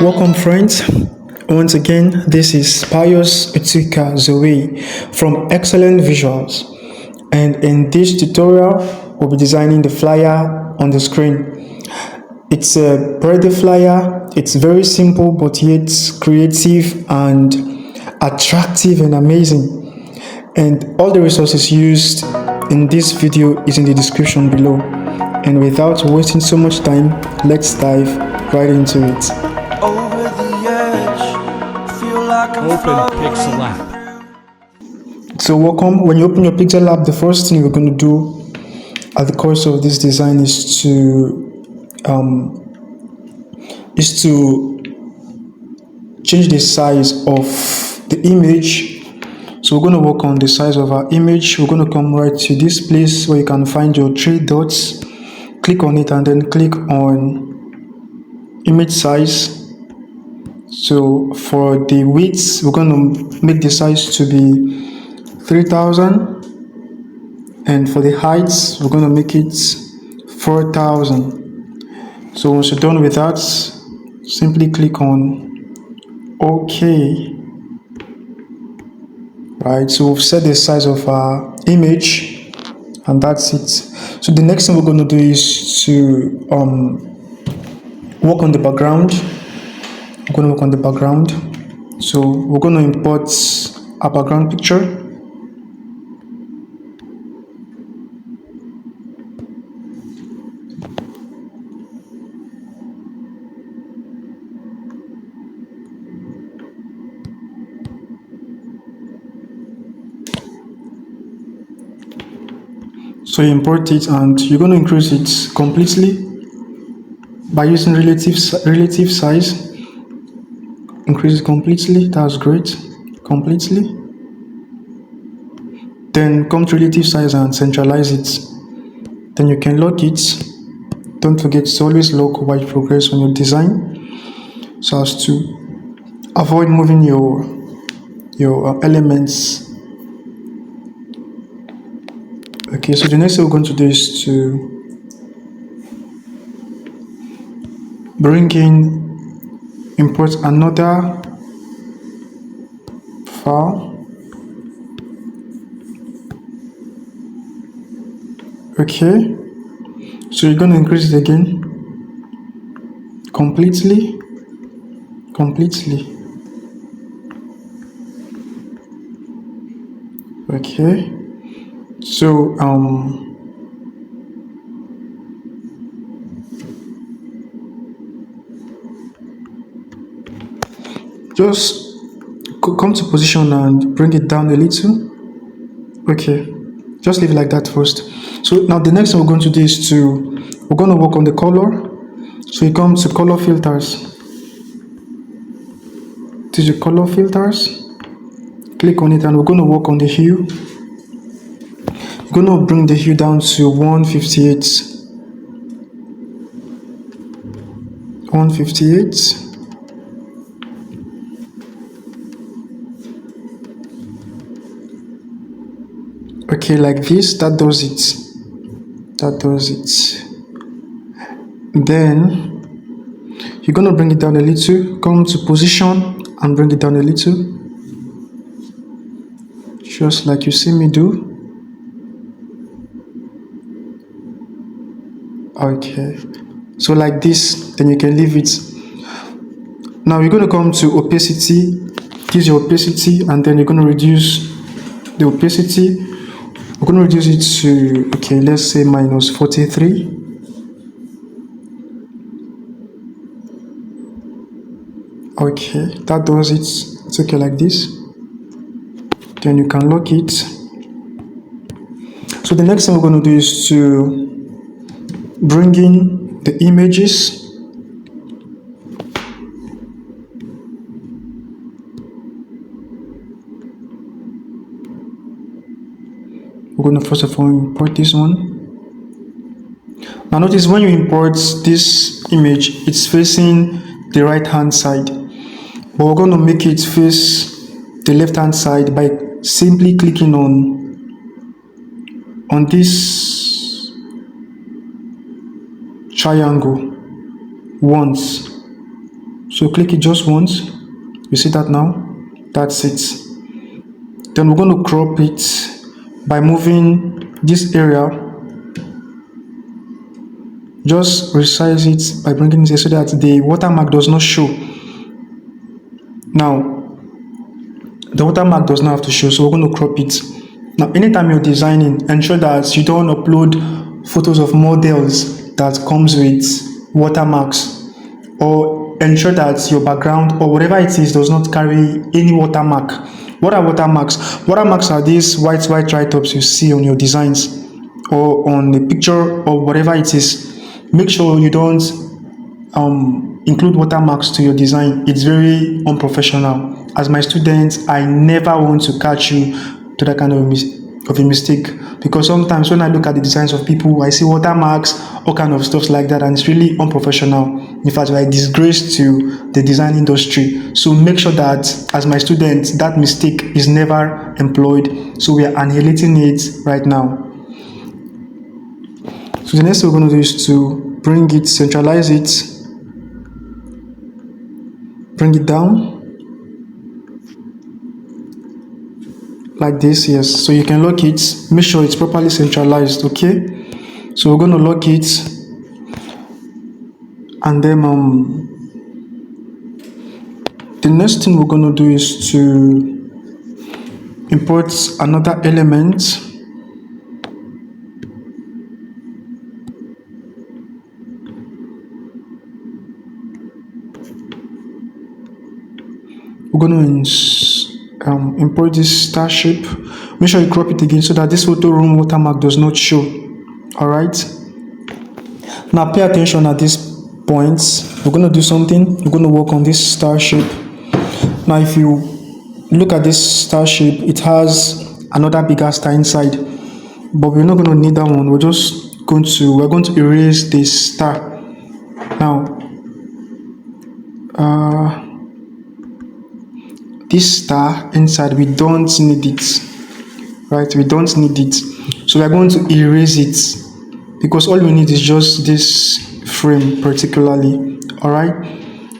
Welcome, friends. Once again, this is Pius Utika Zoe from Excellent Visuals. And in this tutorial, we'll be designing the flyer on the screen. It's a birthday flyer. It's very simple, but yet creative and attractive and amazing. And all the resources used in this video is in the description below. And without wasting so much time, let's dive right into it. Over the edge, feel like I'm Open Pixellab. So welcome. When you open your Pixellab, the first thing we're going to do at the course of this design is to change the size of the image. So we're going to work on the size of our image. We're going to come right to this place where you can find your three dots. Click on it and then click on image size. So for the width, we're going to make the size to be 3000, and for the heights, we're going to make it 4000. So once you're done with that, simply click on OK. Right, so we've set the size of our image, and that's it. So the next thing we're going to do is to work on the background. We're going to work on the background. So we're going to import a background picture. So you import it and you're going to increase it completely by using relative size. Increase it completely. That's great. Completely. Then come to relative size and centralize it. Then you can lock it. Don't forget to always lock while you progress on your design, so as to avoid moving your elements. Okay, so the next thing we're going to do is to import another file. Okay, so you're going to increase it again completely. Okay, so just come to position and bring it down a little. Okay, just leave it like that first. So now the next thing we're going to do is we're going to work on the color. So you come to color filters. This is your color filters. Click on it and we're going to work on the hue. We're going to bring the hue down to 158. 158. Okay, like this. That does it. Then you're going to bring it down a little. Come to position and bring it down a little, just like you see me do. Okay, so like this, then you can leave it. Now you're going to come to opacity. This is your opacity, and then you're going to reduce the opacity. We're going to reduce it to, okay, let's say minus 43. Okay, that does it. It's okay like this. Then you can lock it. So the next thing we're going to do is to bring in the images. We're going to first of all import this one. Now notice when you import this image, it's facing the right hand side, but we're going to make it face the left hand side by simply clicking on this triangle once. So click it just once. You see that now? That's it. Then we're going to crop it by moving this area. Just resize it by bringing it here so that the watermark does not show. Now, the watermark does not have to show, so we're going to crop it. Now, anytime you're designing, ensure that you don't upload photos of models that comes with watermarks, or ensure that your background or whatever it is does not carry any watermark. What are watermarks? Watermarks are these white write-ups you see on your designs or on the picture or whatever it is. Make sure you don't include watermarks to your design. It's very unprofessional. As my students, I never want to catch you to that kind of a mistake, because sometimes when I look at the designs of people, I see watermarks, all kind of stuff like that, and it's really unprofessional. In fact, we're a disgrace to the design industry. So make sure that as my students, that mistake is never employed. So we are annihilating it right now. So the next thing we're going to do is to bring it, centralize it, bring it down like this. Yes, so you can lock it, make sure it's properly centralized. Okay, so we're going to lock it, and then the next thing we're going to do is to import another element. We're going to import this star shape. Make sure you crop it again so that this photo room watermark does not show. All right, now pay attention at this point. We're going to do something. We're going to work on this star shape. Now if you look at this star shape, it has another bigger star inside, but we're not going to need that one. We're going to erase this star. Now this star inside, we don't need it, right? We don't need it, so we're going to erase it, because all we need is just this frame particularly. All right,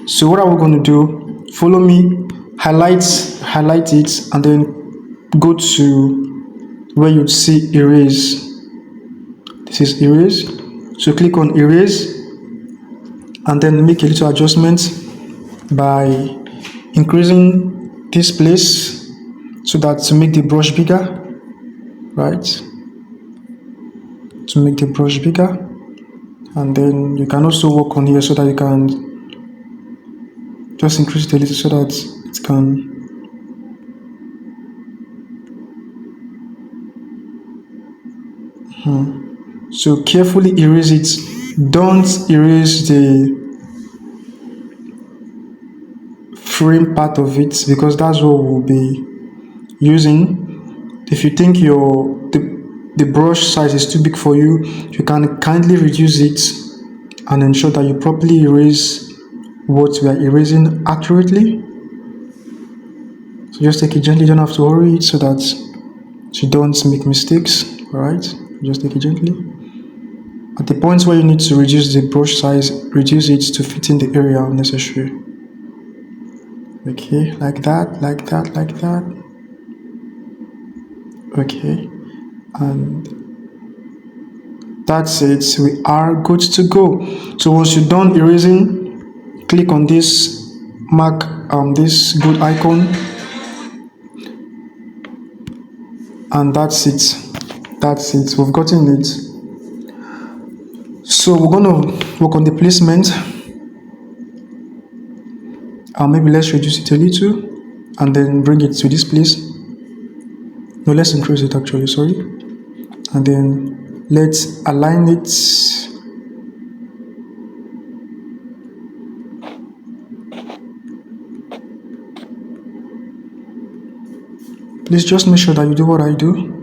so what are we going to do? Follow me. Highlight it, and then go to where you see erase. This is erase, so click on erase, and then make a little adjustment by increasing this place so that to make the brush bigger, right? To make the brush bigger, and then you can also work on here so that you can just increase it a little so that it can so carefully erase it. Don't erase the frame part of it, because that's what we'll be using. If you think the brush size is too big for you, you can kindly reduce it and ensure that you properly erase what we are erasing accurately. So just take it gently, you don't have to worry it so that you don't make mistakes. All right, just take it gently. At the points where you need to reduce the brush size, reduce it to fit in the area necessary. Okay, like that, like that, like that. Okay, and that's it. We are good to go. So once you're done erasing, click on this mark, this good icon, and that's it. That's it. We've gotten it. So we're gonna work on the placement. Maybe let's reduce it a little, and then bring it to this place. No, let's increase it actually. Sorry, and then let's align it. Please just make sure that you do what I do.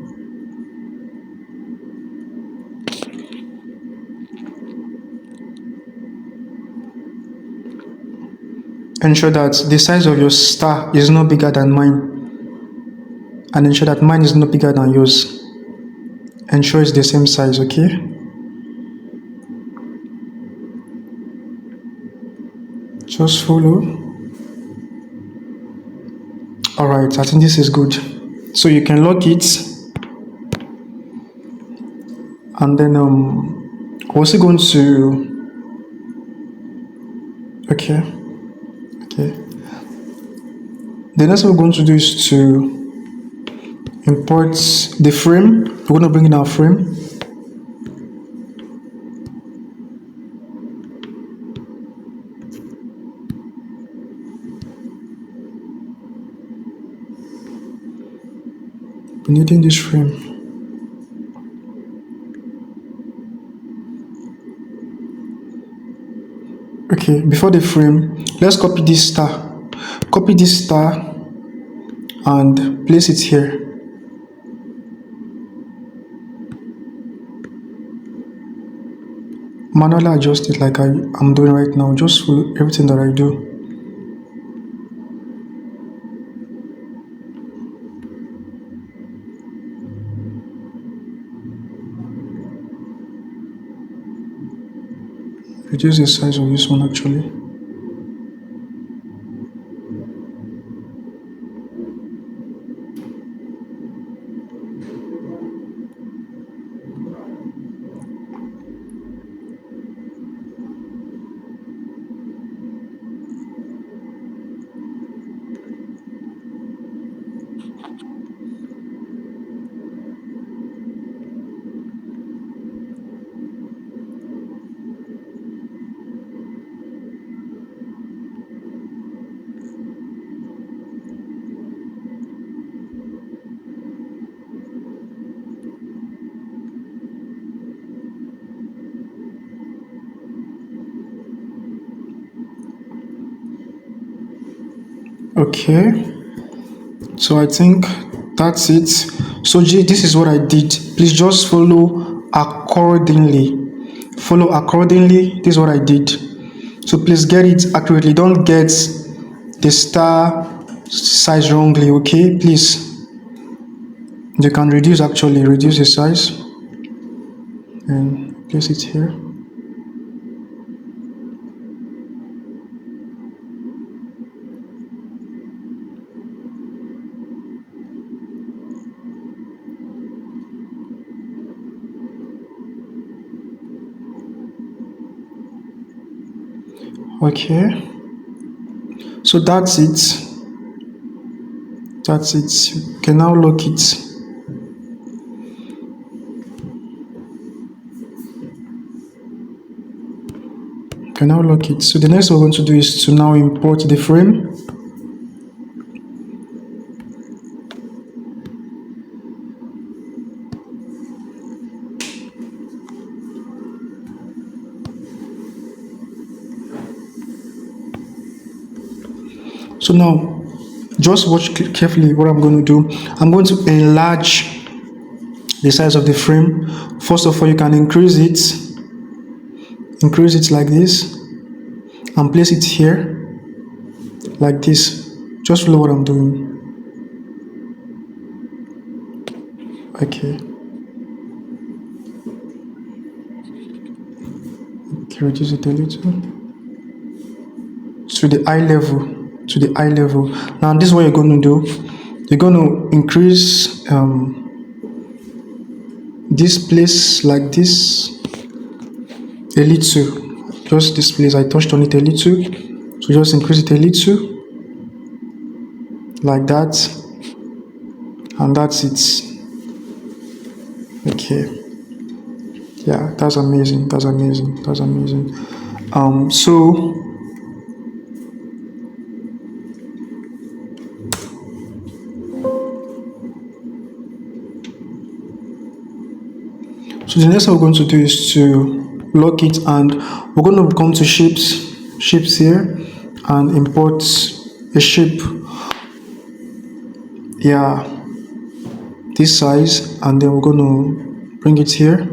Ensure that the size of your star is not bigger than mine, and ensure that mine is not bigger than yours. Ensure it's the same size, okay? Just follow. All right, I think this is good. So you can lock it, and then we're also going to, okay, okay. The next thing we're going to do is to import the frame. We're going to bring in our frame. We're needing this frame. Okay, before the frame, let's copy this star. Copy this star and place it here. Manually adjust it like I'm doing right now. Just follow everything that I do. Reduce the size of this one actually. Okay, so I think that's it. So this is what I did. Please just follow accordingly. Follow accordingly. This is what I did. So please get it accurately. Don't get the star size wrongly. Okay, please. You can reduce the size and place it here. Okay, so that's it. That's it. You can now lock it. You can now lock it. So the next we're going to do is to now import the frame. So now, just watch carefully what I'm going to do. I'm going to enlarge the size of the frame. First of all, you can increase it like this, and place it here like this. Just follow what I'm doing. Okay. Okay, reduce it a little to the eye level. To the eye level. Now, this is what you're going to do. You're going to increase this place like this a little. Just this place, I touched on it a little. So just increase it a little like that, and that's it. Okay, yeah, that's amazing. That's amazing. That's amazing. So the next thing we're going to do is to lock it, and we're going to come to shapes here, and import a shape. Yeah, this size, and then we're going to bring it here.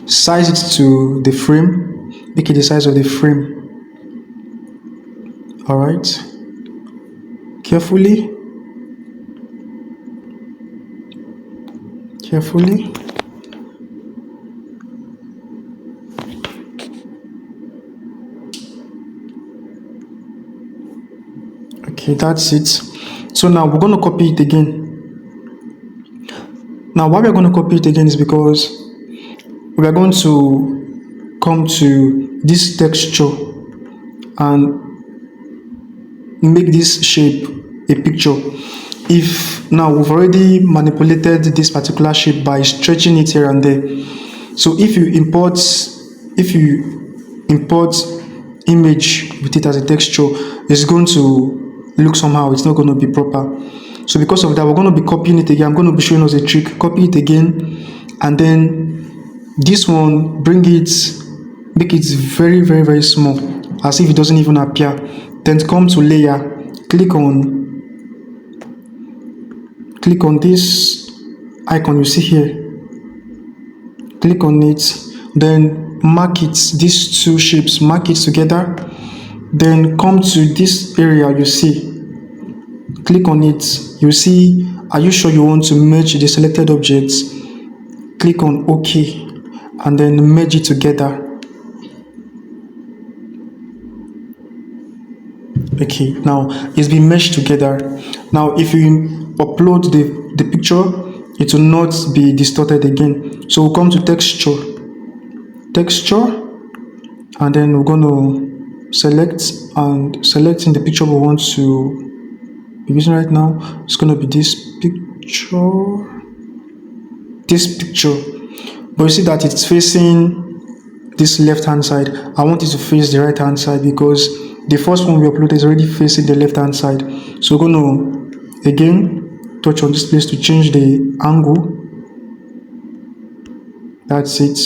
Size it to the frame. Make it the size of the frame. All right. Carefully. Carefully. Okay, that's it. So now we're going to copy it again. Now why we're going to copy it again is because we are going to come to this texture and make this shape a picture. If now we've already manipulated this particular shape by stretching it here and there. So if you import image with it as a texture, it's going to look somehow. It's not going to be proper. So because of that, we're going to be copying it again. I'm going to be showing us a trick. Copy it again, and then this one, bring it, make it very, very, very small, as if it doesn't even appear. Then come to layer, click on this icon you see here. Click on it, then mark it, these two shapes, mark it together. Then come to this area you see, click on it. You see, are you sure you want to merge the selected objects? Click on OK, and then merge it together. Okay, now it's been meshed together. Now if you upload the picture, it will not be distorted again. So we'll come to texture, and then we're going to select, and selecting the picture we want to be using right now. It's going to be this picture, but you see that it's facing this left hand side. I want it to face the right hand side because the first one we uploaded is already facing the left hand side. So we're going to again touch on this place to change the angle. That's it.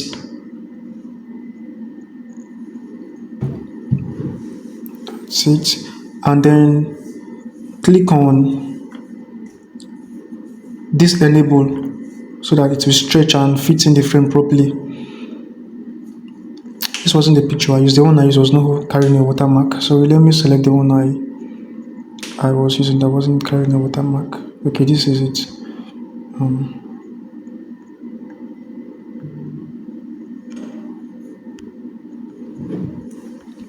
That's it. And then click on this enable so that it will stretch and fit in the frame properly. This wasn't the picture I used. The one I used was not carrying a watermark. So let me select the one I was using that wasn't carrying a watermark. Okay, this is it.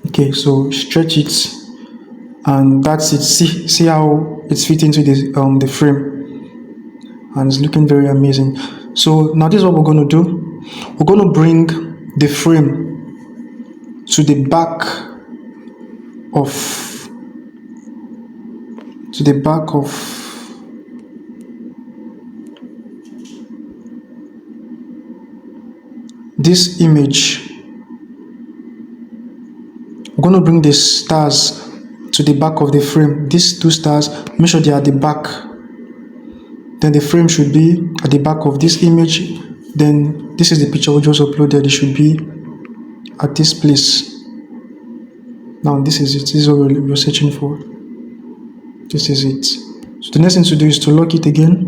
Okay, so stretch it, and that's it. See how it's fit into the frame, and it's looking very amazing. So now this is what we're going to do. We're going to bring the frame to the back of this image. We're going to bring the stars to the back of the frame. These two stars, make sure they are at the back. Then the frame should be at the back of this image. Then this is the picture we just uploaded. It should be at this place. Now this is it. This is what we're search't for. This is it. So the next thing to do is to lock it again.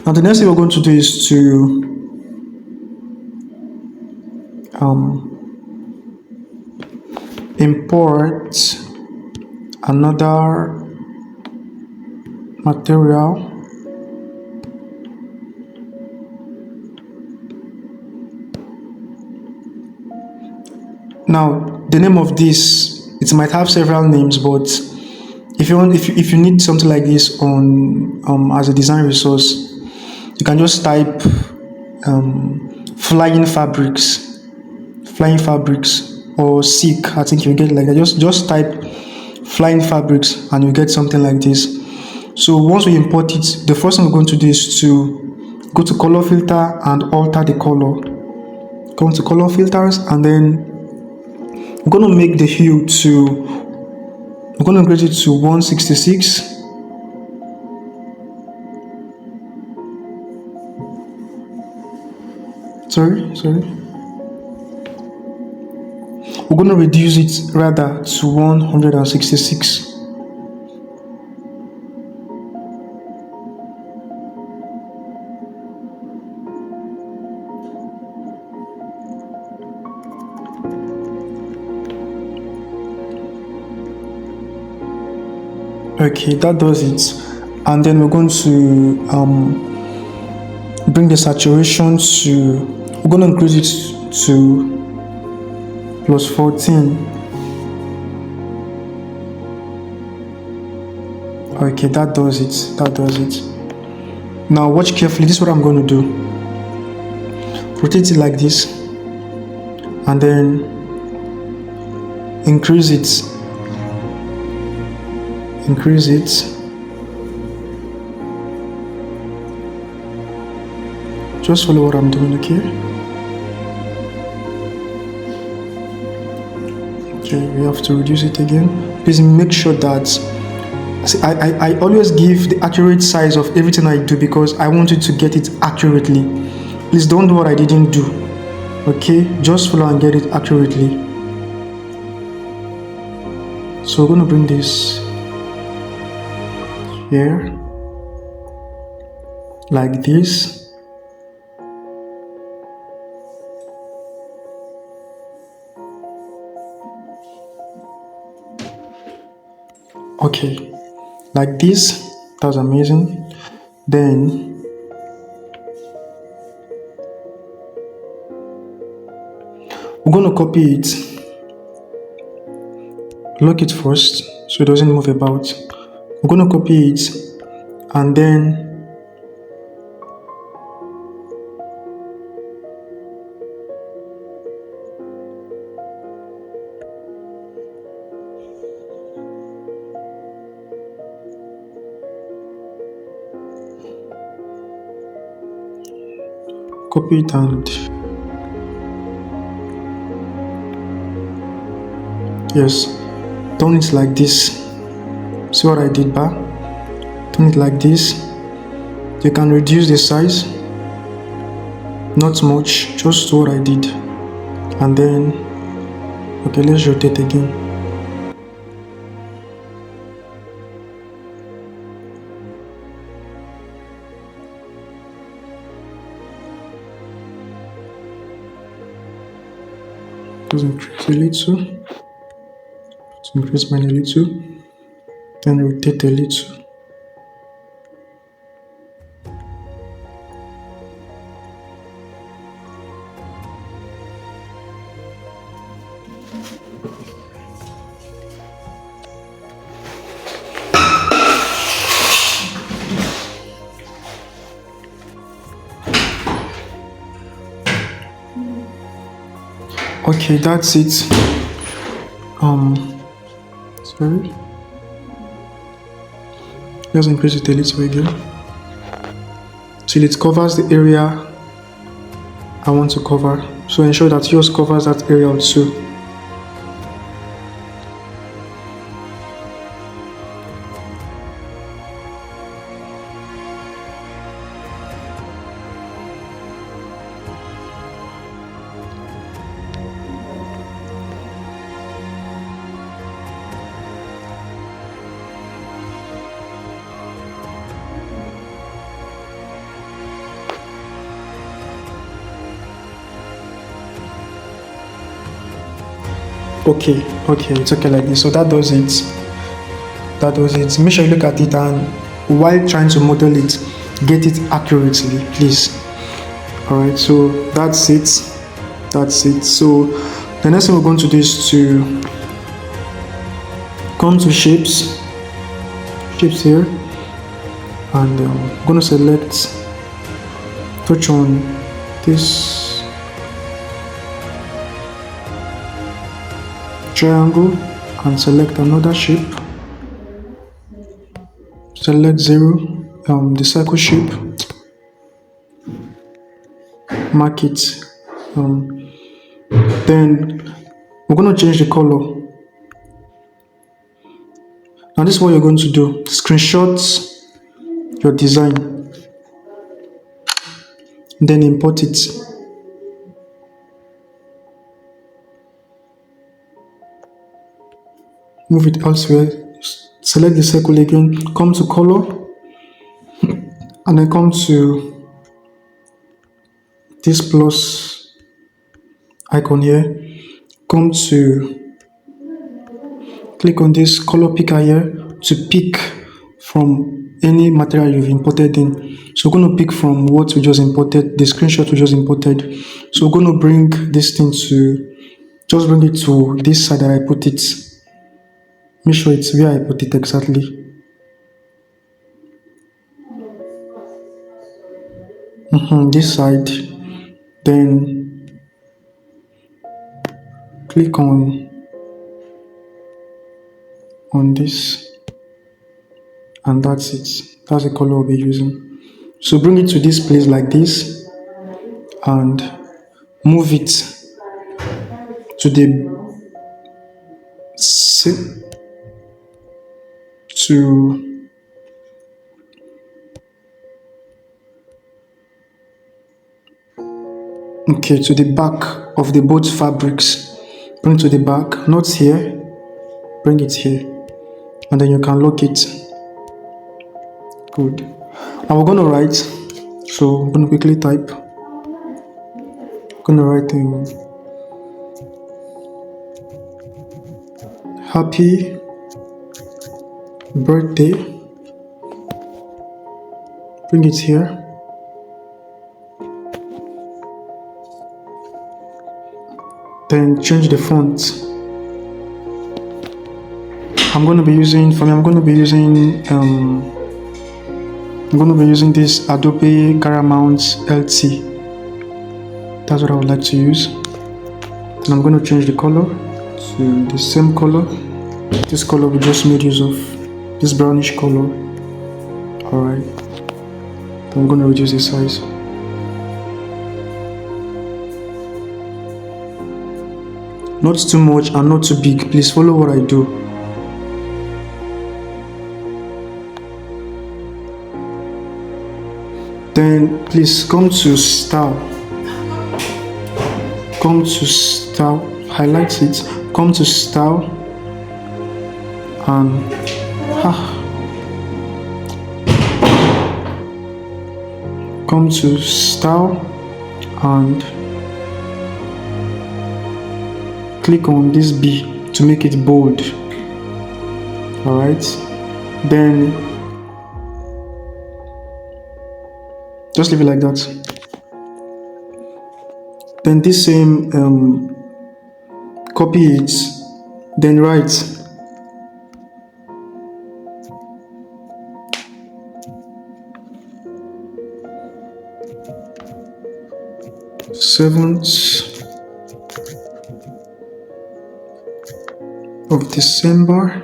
Now the next thing we're going to do is to import another material. Now the name of this, it might have several names, but if you need something like this on as a design resource, you can just type flying fabrics or silk. I think you get like that. Just type flying fabrics and you get something like this. So once we import it, the first thing we're going to do is to go to color filter and alter the color. Come to color filters, and then we're going to make the hue we're going to increase it to 166. Sorry. We're going to reduce it rather to 166. Okay, that does it. And then we're going to bring the saturation to, we're going to increase it to +14. Okay, that does it. That does it. Now watch carefully. This is what I'm going to do. Rotate it like this, and then increase it. Increase it. Just follow what I'm doing, okay? Okay, we have to reduce it again. Please make sure that see, I always give the accurate size of everything I do because I want you to get it accurately. Please don't do what I didn't do. Okay, just follow and get it accurately. So we're going to bring this here like this. Okay, like this. That's amazing. Then we're going to copy it, lock it first so it doesn't move about. We're going to copy it and then copy it and yes, turn it like this. See what I did, ba? Turn it like this. You can reduce the size, not much, just what I did. And then, okay, let's rotate again. Just increase a little. Increase mine a little, then rotate a little. Okay, that's it. Sorry. Just increase it a little again till it covers the area I want to cover. So ensure that yours covers that area also. Okay, it's okay like this. So that does it. That does it. Make sure you look at it and while trying to model it, get it accurately, please. Alright, so that's it. That's it. So the next thing we're going to do is to come to shapes here, and I'm going to select, touch on this triangle and select another shape. Select 0, the circle shape, mark it. Then we're going to change the color. Now this is what you're going to do. Screenshot your design, then import it. Move it elsewhere. Select the circle again, come to color, and then come to this plus icon here. Come to click on this color picker here to pick from any material you've imported in. So we're going to pick from what we just imported, the screenshot we just imported. So we're going to bring this thing to, just bring it to this side that I put it. Make sure it's where I put it exactly. this side, then click on this, and that's it. That's the color we'll be using. So bring it to this place like this and move it to the to okay, to the back of the both fabrics. Bring it to the back, not here, bring it here, and then you can lock it. Good. Now we're gonna write, so I'm gonna quickly type. Gonna write happy birthday. Bring it here. Then change the font. I'm gonna be using this Adobe Garamount LT. That's what I would like to use. And I'm going to change the color to the same color. This color we just made use of, this brownish color. Alright. I'm going to reduce the size. Not too much and not too big. Please follow what I do. Then please come to style. Highlight it. Come to style and come to style and click on this B to make it bold. Alright, then just leave it like that. Then this same copy it, then write seventh of December .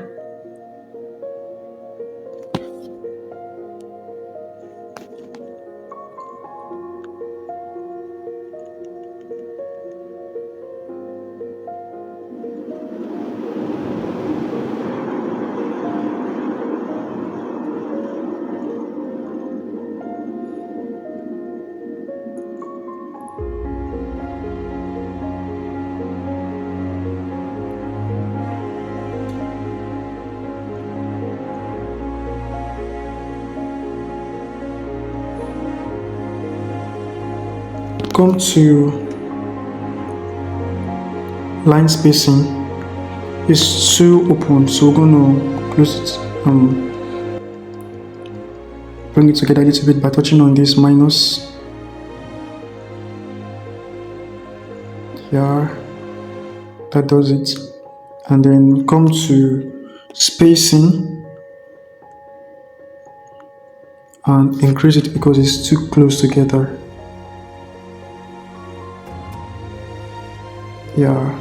Come to line spacing. It's too open, so we're gonna close it. Bring it together a little bit by touching on this minus here. That does it. And then come to spacing and increase it because it's too close together. Yeah,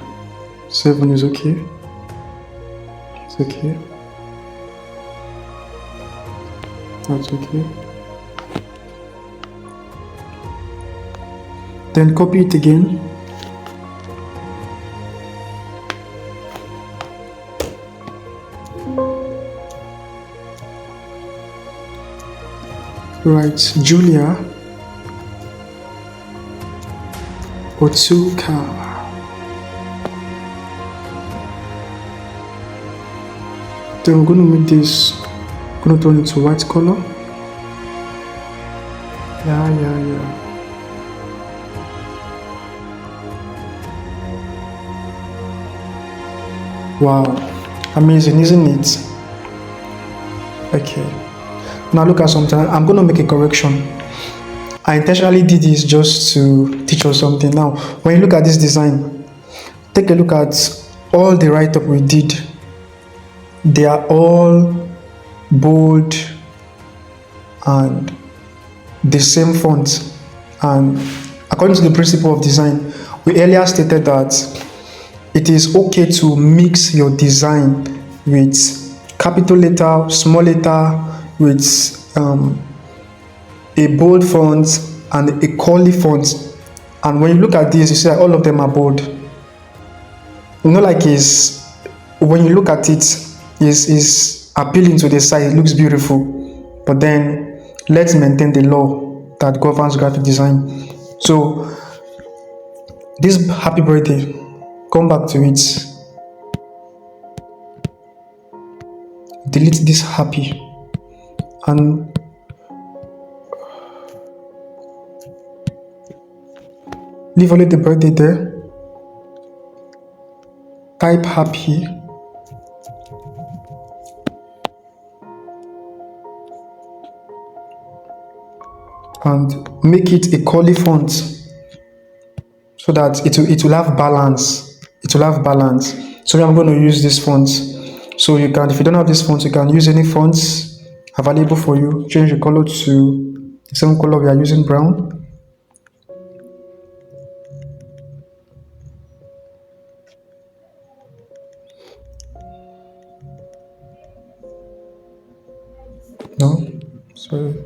7 is okay. It's okay. That's okay. Then copy it again. Right, Julia Otsuka. Then we're going to make this, going to turn it to white color. Yeah. Wow, amazing, isn't it? Okay, now look at something. I'm going to make a correction. I intentionally did this just to teach us something. Now, when you look at this design, take a look at all the write-up we did. They are all bold and the same font. And according to the principle of design, we earlier stated that it is okay to mix your design with capital letter, small letter, with a bold font and a curly font. And when you look at this, you see that all of them are bold. Like is when you look at it, is appealing to the sight. It looks beautiful, but then let's maintain the law that governs graphic design. So this happy birthday, come back to it. Delete this happy and leave only the birthday there. Type happy and make it a curly font so that it will have balance. It will have balance. So I'm going to use this font. So you can, if you don't have this font, you can use any fonts available for you. Change the color to the same color we are using, brown. No, sorry.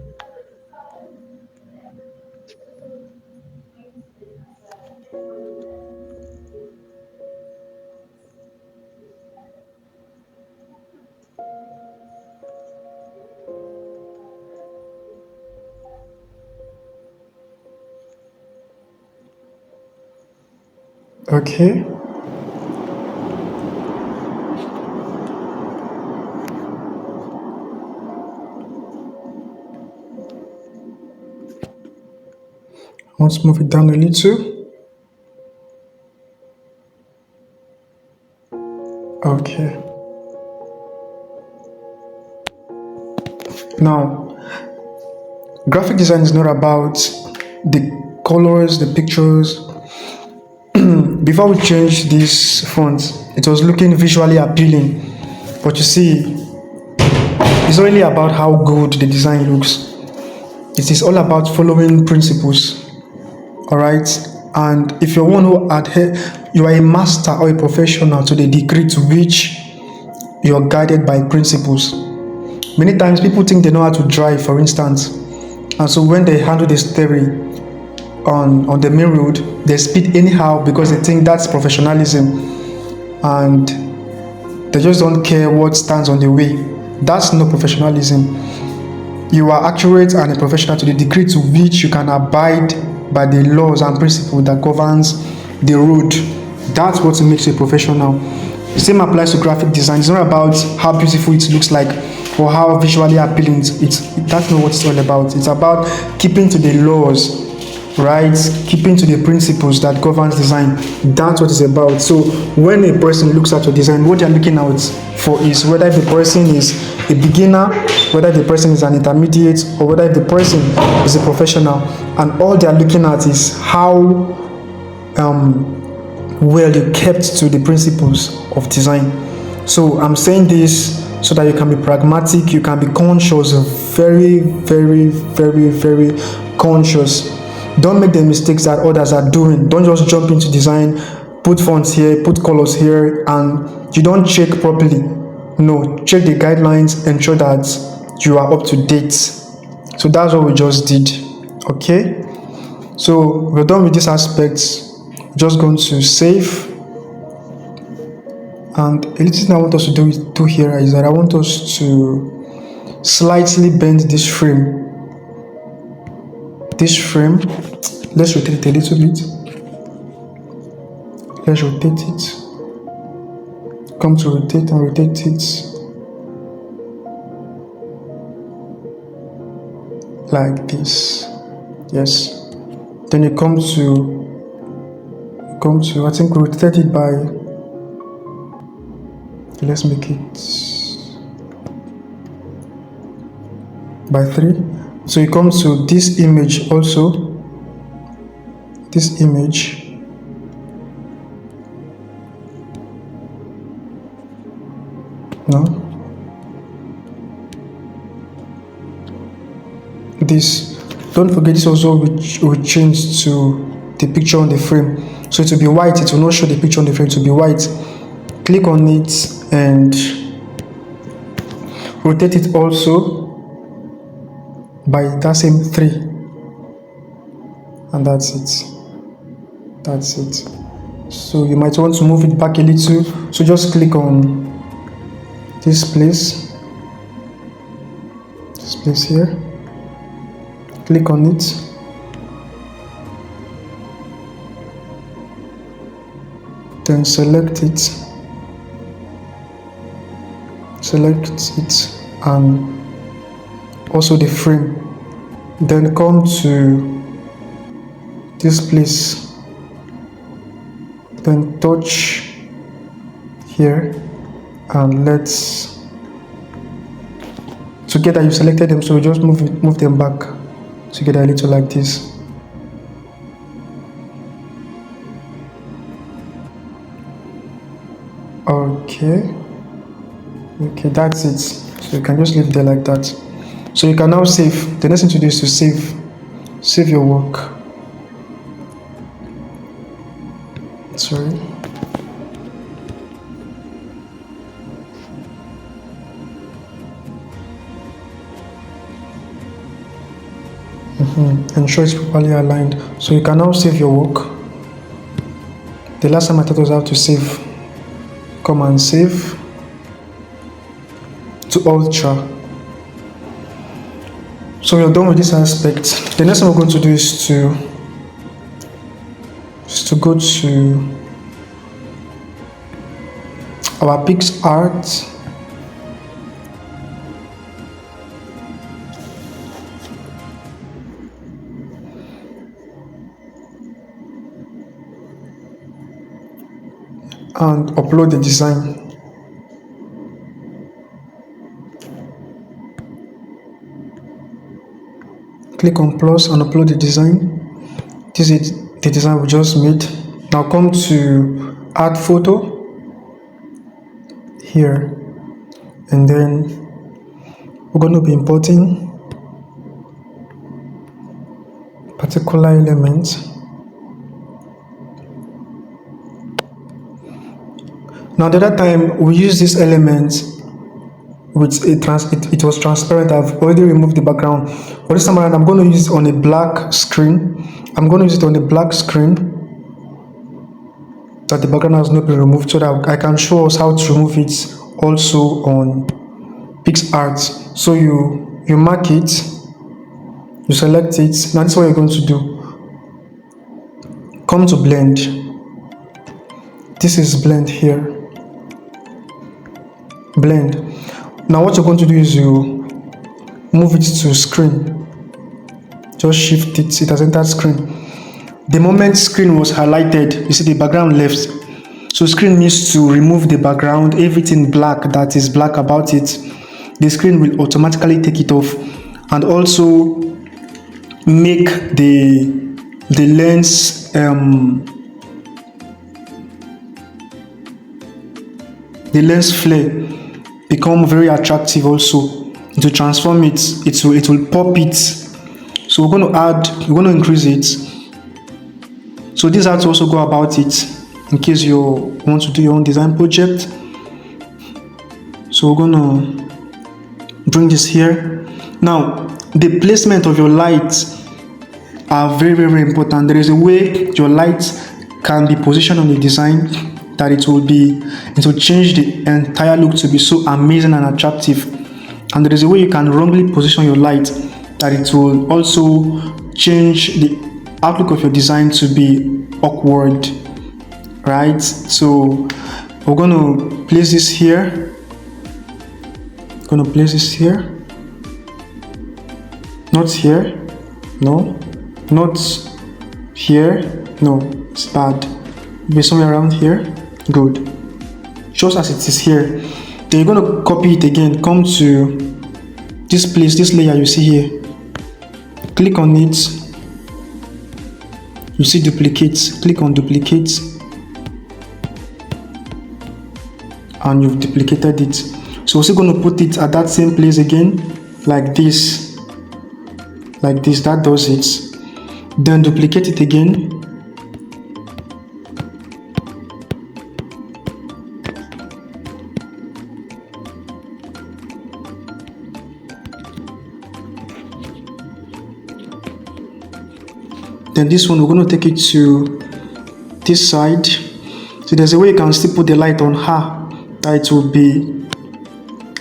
Okay. Let's move it down a little. Okay. Now, graphic design is not about the colors, the pictures. Before we changed this font, it was looking visually appealing. But you see, it's not really about how good the design looks. It is all about following principles. Alright? And if you're one who adhere, you are a master or a professional to the degree to which you are guided by principles. Many times people think they know how to drive, for instance, and so when they handle the steering on the main road, they speed anyhow because they think that's professionalism, and they just don't care what stands on the way. That's not professionalism. You are accurate and a professional to the degree to which you can abide by the laws and principles that governs the road. That's what makes you a professional. The same applies to graphic design. It's not about how beautiful it looks like or how visually appealing that's not what it's all about. It's about keeping to the laws, right? Keeping to the principles that governs design. That's what it's about. So when a person looks at your design, what they're looking out for is whether the person is a beginner, whether the person is an intermediate, or whether the person is a professional. And all they're looking at is how well you kept to the principles of design. So I'm saying this so that you can be pragmatic, you can be conscious, very, very, very, very conscious. Don't make the mistakes that others are doing. Don't just jump into design, put fonts here, put colors here, and you don't check properly. No, check the guidelines, ensure that you are up to date. So that's what we just did. Okay, so we're done with this aspect. Just going to save, and a little thing I want us to do here is that I want us to slightly bend this frame. Let's rotate it a little bit. Let's rotate it. Come to rotate and rotate it like this. Yes. Then you come to I think we rotate it by, let's make it by 3. So you come to this image also, this image, no, this, Don't forget this also will change to the picture on the frame. So it will be white, it will not show the picture on the frame, it will be white. Click on it and rotate it also by that same 3, and that's it. So you might want to move it back a little, so just click on this place here, click on it, then select it and also the frame, then come to this place, then touch here, and let's together you selected them, so just move them back together a little like this. Okay, that's it. So you can just leave there like that. So you can now save. The next thing to do is to save your work. Sorry. Ensure it's properly aligned. So you can now save your work. The last time I taught us how to save. Come and save to Ultra. So we're done with this aspect. The next thing we're going to do is to go to our Pixellab. And upload the design. Click on plus and upload the design. This is the design we just made. Now come to add photo here, and then we're going to be importing particular element. Now the other time we used this element with it was transparent. I've already removed the background, but this time around I'm going to use it on a black screen. That the background has not been removed, so that I can show us how to remove it also on Pixellab. So you mark it, you select it. Now this is what you're going to do. Come to blend. This is blend here. Blend. Now what you're going to do is you move it to screen. Just shift it. It has entered screen. The moment screen was highlighted, you see the background left. So screen means to remove the background, everything black that is black about it. The screen will automatically take it off, and also make the lens flare become very attractive. Also to transform it, it will pop it. So we're going to increase it. So this is how to also go about it in case you want to do your own design project. So we're going to bring this here. Now the placement of your lights are very, very important. There is a way your lights can be positioned on the design that it will change the entire look to be so amazing and attractive. And there is a way you can wrongly position your light that it will also change the outlook of your design to be awkward, right? So we're going to place this here. Not here. No, not here. No, it's bad. Be somewhere around here. Good. Just as it is here. Then you're going to copy it again. Come to this place, this layer you see here. Click on it. You see duplicates. Click on duplicate, and you've duplicated it. So we're also going to put it at that same place again, like this. like this. That does it. Then duplicate it again. Then this one, we're going to take it to this side. So there's a way you can still put the light on her, that it will be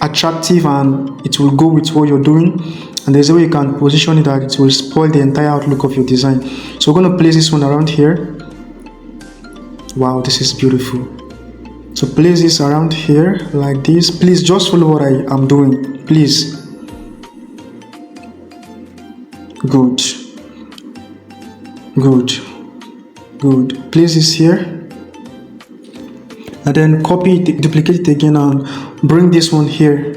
attractive and it will go with what you're doing. And there's a way you can position it that it will spoil the entire outlook of your design. So we're going to place this one around here. Wow, this is beautiful. So place this around here like this. Please just follow what I am doing, please. Good. Place this here, and then copy it, duplicate it again, and bring this one here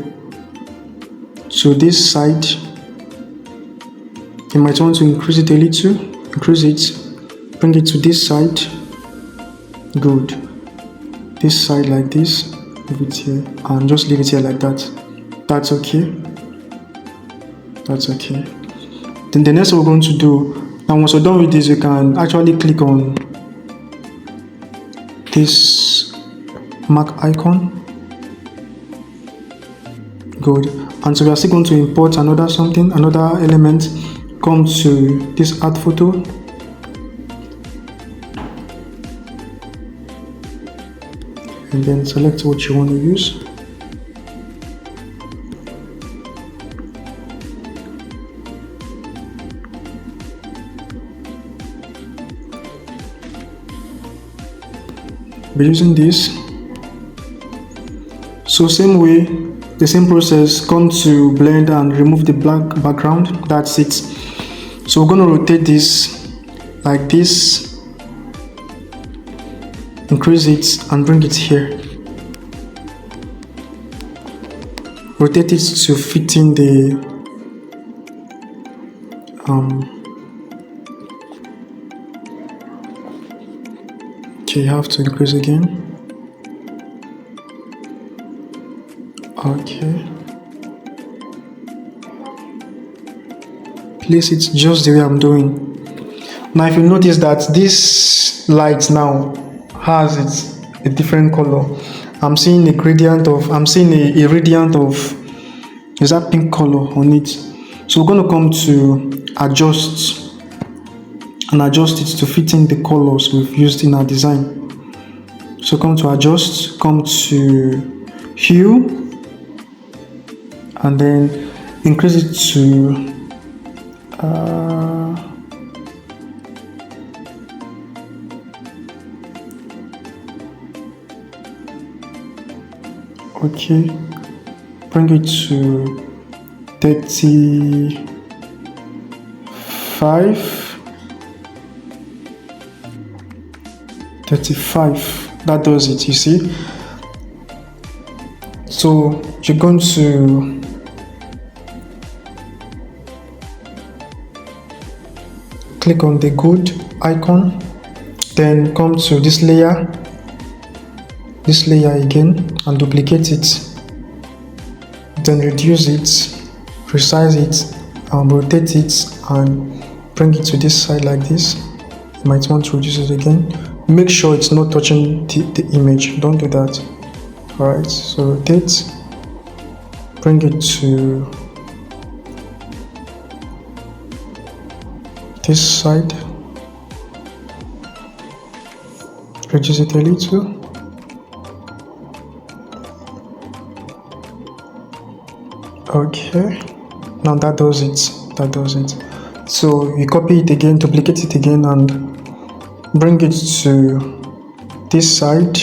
to this side. You might want to increase it a little. Increase it, bring it to this side. Good. This side like this. Leave it here, and just leave it here like that. That's okay. Then the next thing we're going to do, and once you're done with this, you can actually click on this mark icon. Good. And so we are still going to import another element. Come to this add photo. And then select what you want to use. Be using this. So same way, the same process, come to blend and remove the black background. That's it. So we're going to rotate this like this, increase it and bring it here. Rotate it to fit in the okay, you have to increase again. Okay. Place it just the way I'm doing. Now if you notice that this light now has a different color. I'm seeing a radiant of is that pink color on it. So we're going to come to adjust and adjust it to fit in the colors we've used in our design. So come to adjust, come to hue, and then increase it to okay, bring it to 35. That does it, you see. So you're going to click on the good icon, then come to this layer again and duplicate it, then reduce it, resize it, and rotate it and bring it to this side like this. You might want to reduce it again. Make sure it's not touching the image, don't do that. Alright, so rotate, bring it to this side, reduce it a little. Okay, now that does it. So you copy it again, duplicate it again, and bring it to this side.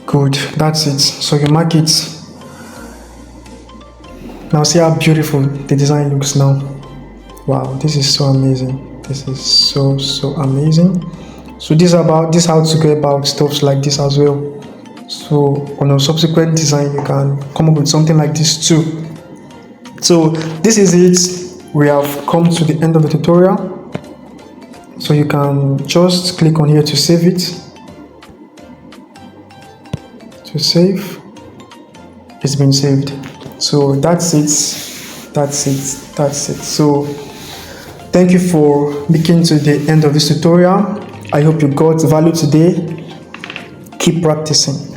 Good, that's it. So you mark it. Now see how beautiful the design looks now. Wow, this is so amazing. This is so amazing. So this is how to go about stuff like this as well. So on a subsequent design, you can come up with something like this too. So this is it. We have come to the end of the tutorial. So you can just click on here to save it. To save. It's been saved. So that's it. That's it. So thank you for making to the end of this tutorial. I hope you got value today. Keep practicing.